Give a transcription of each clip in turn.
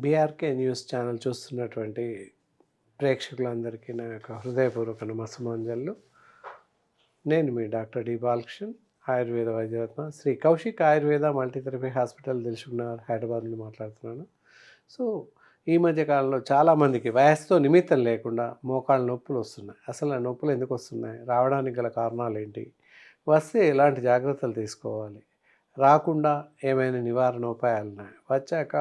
BRK news channel చూస్తున్నటువంటి ప్రేక్షకులందరికీ నా యొక్క హృదయపూర్వక నమస్సుమాంజలు. నేను మీ doctor D Balakrishnan, Ayurveda Vaidyaratna Shri Kaushik Ayurveda multitherapy hospital Dilsukhnagar Hyderabad నుండి మాట్లాడుతున్నాను. సో ఈ మధ్య కాలంలో చాలామందికి వయసుతో నిమిత్తం లేకుండా మోకాళ్ళ నొప్పులు వస్తున్నాయి. అసలు ఆ నొప్పులు ఎందుకు వస్తున్నాయి, రావడానికి గల కారణాలు ఏంటి, వస్తే ఎలాంటి జాగ్రత్తలు తీసుకోవాలి, రాకుండా ఏమైనా నివారణోపాయాలు ఉన్నాయి, వచ్చాక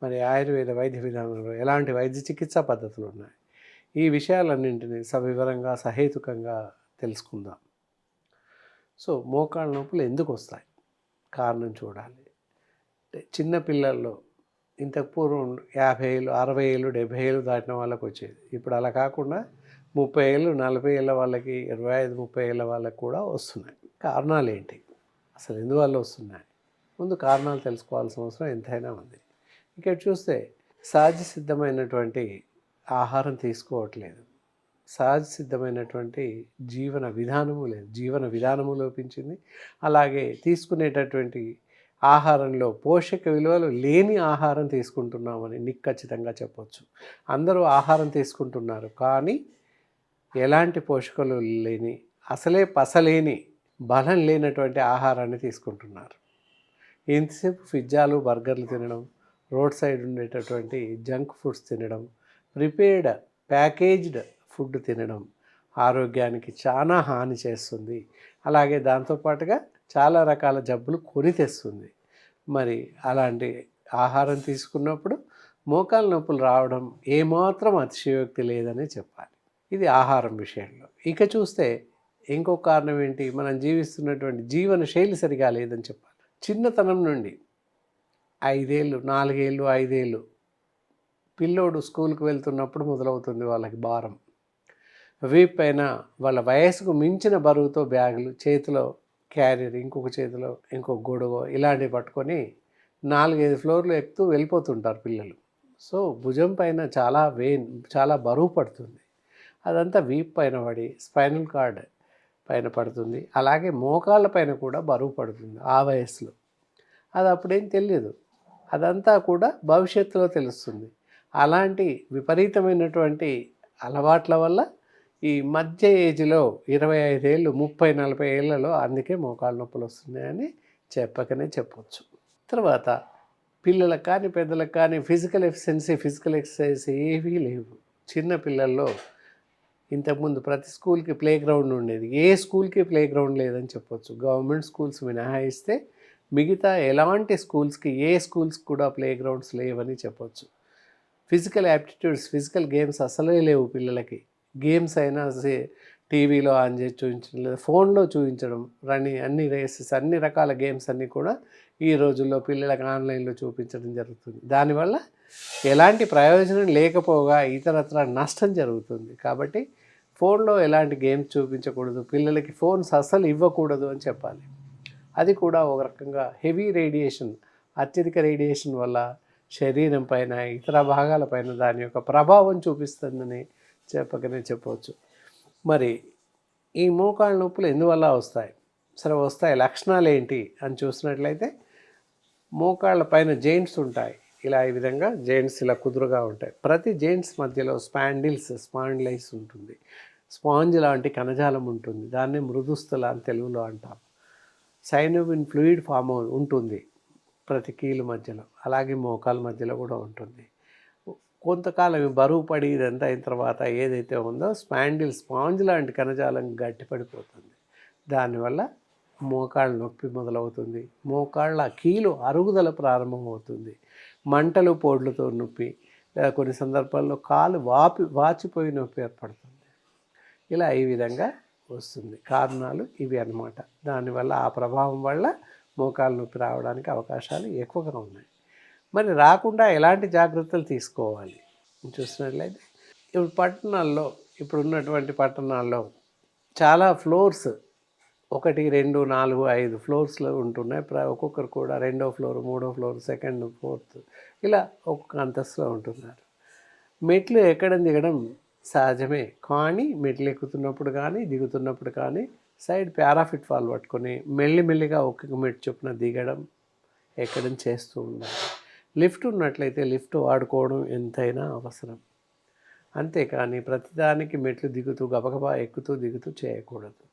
మరి ఆయుర్వేద వైద్య విధానంలో ఎలాంటి వైద్య చికిత్సా పద్ధతులు ఉన్నాయి, ఈ విషయాలన్నింటినీ సవివరంగా సహేతుకంగా తెలుసుకుందాం. సో మోకాళ్ళ నొప్పులు ఎందుకు వస్తాయి, కారణం చూడాలి. చిన్న పిల్లల్లో ఇంతకు పూర్వం 50 ఏళ్ళు 60 ఏళ్ళు 70 ఏళ్ళు దాటిన వాళ్ళకి వచ్చేది. ఇప్పుడు అలా కాకుండా 30 ఏళ్ళు 40 ఏళ్ళ వాళ్ళకి, 25-30 ఏళ్ళ వాళ్ళకి కూడా వస్తున్నాయి. కారణాలు ఏంటి, అసలు ఎందువల్ల వస్తున్నాయి, ముందు కారణాలు తెలుసుకోవాల్సిన అవసరం ఎంతైనా ఉంది. ఇక్కడ చూస్తే సహజ సిద్ధమైనటువంటి ఆహారం తీసుకోవట్లేదు, సహజ సిద్ధమైనటువంటి జీవన విధానము లేదు, జీవన విధానము లోపించింది. అలాగే తీసుకునేటటువంటి ఆహారంలో పోషక విలువలు లేని ఆహారం తీసుకుంటున్నామని నిక్కచ్చితంగా చెప్పవచ్చు. అందరూ ఆహారం తీసుకుంటున్నారు, కానీ ఎలాంటి పోషకాలు లేని, అసలే పసలేని, బలం లేనటువంటి ఆహారాన్ని తీసుకుంటున్నారు. ఎంతసేపు పిజ్జాలు బర్గర్లు తినడం, రోడ్ సైడ్ ఉండేటటువంటి జంక్ ఫుడ్స్ తినడం, ప్రిపేర్డ్ ప్యాకేజ్డ్ ఫుడ్ తినడం ఆరోగ్యానికి చాలా హాని చేస్తుంది. అలాగే దాంతోపాటుగా చాలా రకాల జబ్బులు కొని తెస్తుంది. మరి అలాంటి ఆహారం తీసుకున్నప్పుడు మోకాళ్ళ నొప్పులు రావడం ఏమాత్రం అతిశయోక్తి లేదని చెప్పాలి. ఇది ఆహారం విషయంలో. ఇక చూస్తే ఇంకో కారణం ఏంటి, మనం జీవిస్తున్నటువంటి జీవన శైలి సరిగా లేదని చెప్పాలి. చిన్నతనం నుండి 5 ఏళ్ళు 4 ఏళ్ళు 5 ఏళ్ళు పిల్లోడు స్కూల్కి వెళ్తున్నప్పుడు మొదలవుతుంది వాళ్ళకి భారం. వీపు పైన వాళ్ళ వయసుకు మించిన బరువుతో బ్యాగులు, చేతిలో క్యారియర్, ఇంకొక చేతిలో ఇంకొక గొడుగో ఇలాంటివి పట్టుకొని 4-5 ఫ్లోర్లు ఎక్కుతూ వెళ్ళిపోతుంటారు పిల్లలు. సో భుజం పైన చాలా బరువు పడుతుంది. అదంతా వీపు పైన పడి స్పైనల్ కార్డ్ పైన పడుతుంది. అలాగే మోకాళ్ళ పైన కూడా బరువు పడుతుంది ఆ వయసులో. అది అప్పుడేం తెలియదు, అదంతా కూడా భవిష్యత్తులో తెలుస్తుంది. అలాంటి విపరీతమైనటువంటి అలవాట్ల వల్ల ఈ మధ్య ఏజ్లో 25 ఏళ్ళు 30-40 ఏళ్లలో అందుకే మోకాళ్ళ నొప్పులు వస్తున్నాయని చెప్పకనే చెప్పవచ్చు. తర్వాత పిల్లలకు కానీ పెద్దలకు కానీ ఫిజికల్ ఎఫిషియన్సీ, ఫిజికల్ ఎక్సర్సైజ్ ఏవీ లేవు. చిన్న పిల్లల్లో ఇంతకుముందు ప్రతి స్కూల్కి ప్లే గ్రౌండ్ ఉండేది, ఏ స్కూల్కి ప్లే గ్రౌండ్ లేదని చెప్పొచ్చు. గవర్నమెంట్ స్కూల్స్ మినహాయిస్తే మిగతా ఎలాంటి స్కూల్స్కి, ఏ స్కూల్స్కి కూడా ప్లే గ్రౌండ్స్ లేవని చెప్పొచ్చు. ఫిజికల్ యాప్టిట్యూడ్స్, ఫిజికల్ గేమ్స్ అసలే లేవు పిల్లలకి. గేమ్స్ అయినా టీవీలో ఆన్ చేసి చూపించడం, లేదా ఫోన్లో చూపించడం, అన్ని రేసెస్, అన్ని రకాల గేమ్స్ అన్నీ కూడా ఈ రోజుల్లో పిల్లలకు ఆన్లైన్లో చూపించడం జరుగుతుంది. దానివల్ల ఎలాంటి ప్రయోజనం లేకపోగా ఇతరత్ర నష్టం జరుగుతుంది. కాబట్టి ఫోన్లో ఎలాంటి గేమ్స్ చూపించకూడదు, పిల్లలకి ఫోన్స్ అస్సలు ఇవ్వకూడదు అని చెప్పాలి. అది కూడా ఒక రకంగా హెవీ రేడియేషన్, అత్యధిక రేడియేషన్ వల్ల శరీరం పైన, ఇతర భాగాలపైన దాని యొక్క ప్రభావం చూపిస్తుందని చెప్పకనే చెప్పవచ్చు. మరి ఈ మోకాళ్ళ నొప్పులు ఎందువల్ల వస్తాయి, సరే వస్తాయి, లక్షణాలు ఏంటి అని చూసినట్లయితే మోకాళ్ళ పైన జెయింట్స్ ఉంటాయి. ఈ విధంగా జెయింట్స్ ఇలా కుదురుగా ఉంటాయి. ప్రతి జెయింట్స్ మధ్యలో స్పాండిలైస్ ఉంటుంది. స్పాంజ్ లాంటి కణజాలం ఉంటుంది. దాన్ని మృదుస్థల అని తెలుగులో అంటాం. సైనోవిన్ ఫ్లూయిడ్ ఫామ్ ఉంటుంది ప్రతి కీలు మధ్యలో, అలాగే మోకాళ్ళ మధ్యలో కూడా ఉంటుంది. కొంతకాలం బరువు పడి ఇదంతా అయిన తర్వాత ఏదైతే ఉందో స్పాంజ్ లాంటి కణజాలం గట్టిపడిపోతుంది. దానివల్ల మోకాళ్ళ నొప్పి మొదలవుతుంది. మోకాళ్ళ కీలు అరుగుదల ప్రారంభమవుతుంది. మంటలు పోడ్లతో నొప్పి, లేదా కొన్ని సందర్భాల్లో కాలు వాచిపోయి నొప్పి ఏర్పడుతుంది. ఇలా ఈ విధంగా వస్తుంది. కారణాలు ఇవి అన్నమాట. దానివల్ల ఆ ప్రభావం వల్ల మోకాళ్ళ నొప్పి రావడానికి అవకాశాలు ఎక్కువగా ఉన్నాయి. మరి రాకుండా ఎలాంటి జాగ్రత్తలు తీసుకోవాలి చూసినట్లయితే, ఇప్పుడు ఉన్నటువంటి పట్టణాల్లో చాలా ఫ్లోర్స్ 1, 2, 4, 5 ఫ్లోర్స్లో ఉంటున్నాయి. ఒక్కొక్కరు కూడా 2వ ఫ్లోర్, 3వ ఫ్లోర్, 2nd, 4th ఇలా ఒక్కొక్క అంతస్తులో ఉంటున్నారు. మెట్లు ఎక్కడం దిగడం సహజమే, కానీ మెట్లు ఎక్కుతున్నప్పుడు కానీ దిగుతున్నప్పుడు కానీ సైడ్ పారాఫిట్ ఫాల్ పట్టుకొని మెల్లిమెల్లిగా ఒక్కొక్క మెట్టు చొప్పున దిగడం ఎక్కడం చేస్తూ ఉండాలి. లిఫ్ట్ ఉన్నట్లయితే లిఫ్ట్ వాడుకోవడం ఎంతైనా అవసరం. అంతేకాని ప్రతిదానికి మెట్లు దిగుతూ గబగబా ఎక్కుతూ దిగుతూ చేయకూడదు.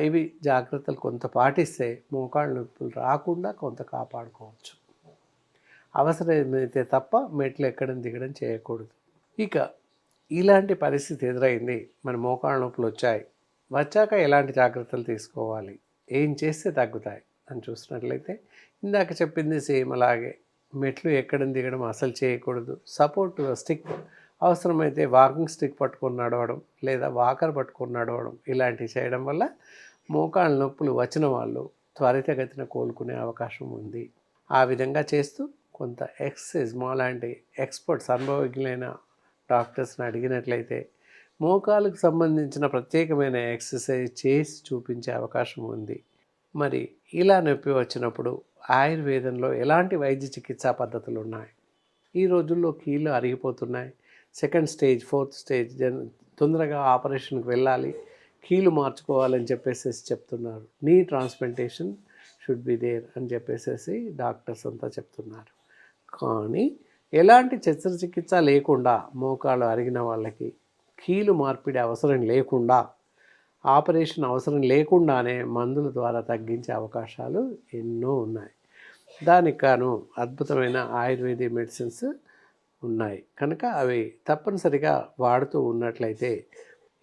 ఇవి జాగ్రత్తలు కొంత పాటిస్తే మోకాళ్ళ నొప్పులు రాకుండా కొంత కాపాడుకోవచ్చు. అవసరమైతే తప్ప మెట్లు ఎక్కడం దిగడం చేయకూడదు. ఇలాంటి పరిస్థితి ఎదురైంది, మన మోకాళ్ళ నొప్పులు వచ్చాక ఎలాంటి జాగ్రత్తలు తీసుకోవాలి, ఏం చేస్తే తగ్గుతాయి అని చూసినట్లయితే ఇందాక చెప్పింది సేమ్ అలాగే. మెట్లు ఎక్కడం దిగడం అసలు చేయకూడదు. సపోర్ట్ స్టిక్, అవసరమైతే వాకింగ్ స్టిక్ పట్టుకొని నడవడం లేదా వాకర్ పట్టుకొని నడవడం ఇలాంటివి చేయడం వల్ల మోకాళ్ళ నొప్పులు వచ్చిన వాళ్ళు త్వరితగతిన కోలుకునే అవకాశం ఉంది. ఆ విధంగా చేస్తూ కొంత ఎక్సర్సైజ్ మాలాంటి ఎక్స్పర్ట్స్ అనుభవజ్ఞులైన డాక్టర్స్ని అడిగినట్లయితే మోకాళ్ళకు సంబంధించిన ప్రత్యేకమైన ఎక్సర్సైజ్ చేసి చూపించే అవకాశం ఉంది. మరి ఇలా నొప్పి వచ్చినప్పుడు ఆయుర్వేదంలో ఎలాంటి వైద్య చికిత్సా పద్ధతులు ఉన్నాయి? ఈ రోజుల్లో కీళ్ళు అరిగిపోతున్నాయి, సెకండ్ స్టేజ్, ఫోర్త్ స్టేజ్, తొందరగా ఆపరేషన్కి వెళ్ళాలి, కీళ్ళు మార్చుకోవాలని చెప్తున్నారు. నీ ట్రాన్స్ప్లాంటేషన్ షుడ్ బి దేర్ అని డాక్టర్స్ అంతా చెప్తున్నారు. కానీ ఎలాంటి శస్త్రచికిత్స లేకుండా మోకాళ్ళు అరిగిన వాళ్ళకి కీలు మార్పిడి అవసరం లేకుండా, ఆపరేషన్ అవసరం లేకుండానే మందుల ద్వారా తగ్గించే అవకాశాలు ఎన్నో ఉన్నాయి. దానికి గాను అద్భుతమైన ఆయుర్వేదిక్ మెడిసిన్స్ ఉన్నాయి కనుక అవి తప్పనిసరిగా వాడుతూ ఉన్నట్లయితే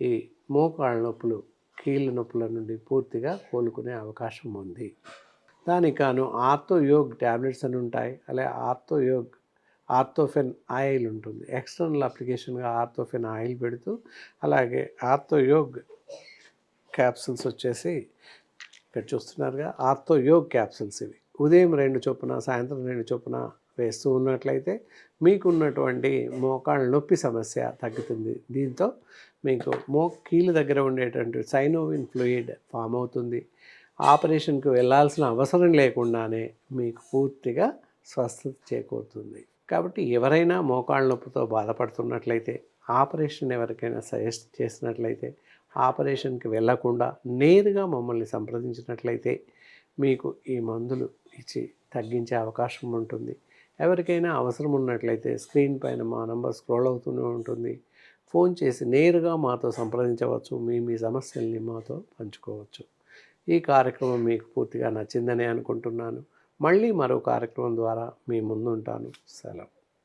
ఈ మోకాళ్ళ నొప్పులు, కీళ్ళ నొప్పుల నుండి పూర్తిగా కోలుకునే అవకాశం ఉంది. దానికి గాను ఆర్థోయోగ్ ట్యాబ్లెట్స్ అని ఉంటాయి. అలాగే ఆర్థోఫెన్ ఆయిల్ ఉంటుంది. ఎక్స్టర్నల్ అప్లికేషన్గా ఆర్థోఫెన్ ఆయిల్ పెడుతూ, అలాగే ఆర్థోయోగ్ క్యాప్సూల్స్ ఇక్కడ చూస్తున్నారుగా, ఆర్థోయోగ్ క్యాప్సూల్స్. ఇవి ఉదయం 2 చొప్పున సాయంత్రం 2 చొప్పున వేస్తూ ఉన్నట్లయితే మీకున్నటువంటి మోకాళ్ళ నొప్పి సమస్య తగ్గుతుంది. దీంతో మీకు కీళ్ళ దగ్గర ఉండేటువంటి సైనోవిన్ ఫ్లూయిడ్ ఫామ్ అవుతుంది. ఆపరేషన్కి వెళ్ళాల్సిన అవసరం లేకుండానే మీకు పూర్తిగా స్వస్థత చేకూరుతుంది. కాబట్టి ఎవరైనా మోకాళ్ళ నొప్పితో బాధపడుతున్నట్లయితే, ఆపరేషన్ ఎవరికైనా సజెస్ట్ చేసినట్లయితే ఆపరేషన్కి వెళ్ళకుండా నేరుగా మమ్మల్ని సంప్రదించినట్లయితే మీకు ఈ మందులు ఇచ్చి తగ్గించే అవకాశం ఉంటుంది. ఎవరికైనా అవసరం ఉన్నట్లయితే స్క్రీన్ పైన మా నంబర్ స్క్రోల్ అవుతూనే ఉంటుంది. ఫోన్ చేసి నేరుగా మాతో సంప్రదించవచ్చు. మీ సమస్యల్ని మాతో పంచుకోవచ్చు. ఈ కార్యక్రమం మీకు పూర్తిగా నచ్చిందని అనుకుంటున్నాను. మళ్ళీ మరో కార్యక్రమం ద్వారా మీ ముందు ఉంటాను. సెలవు.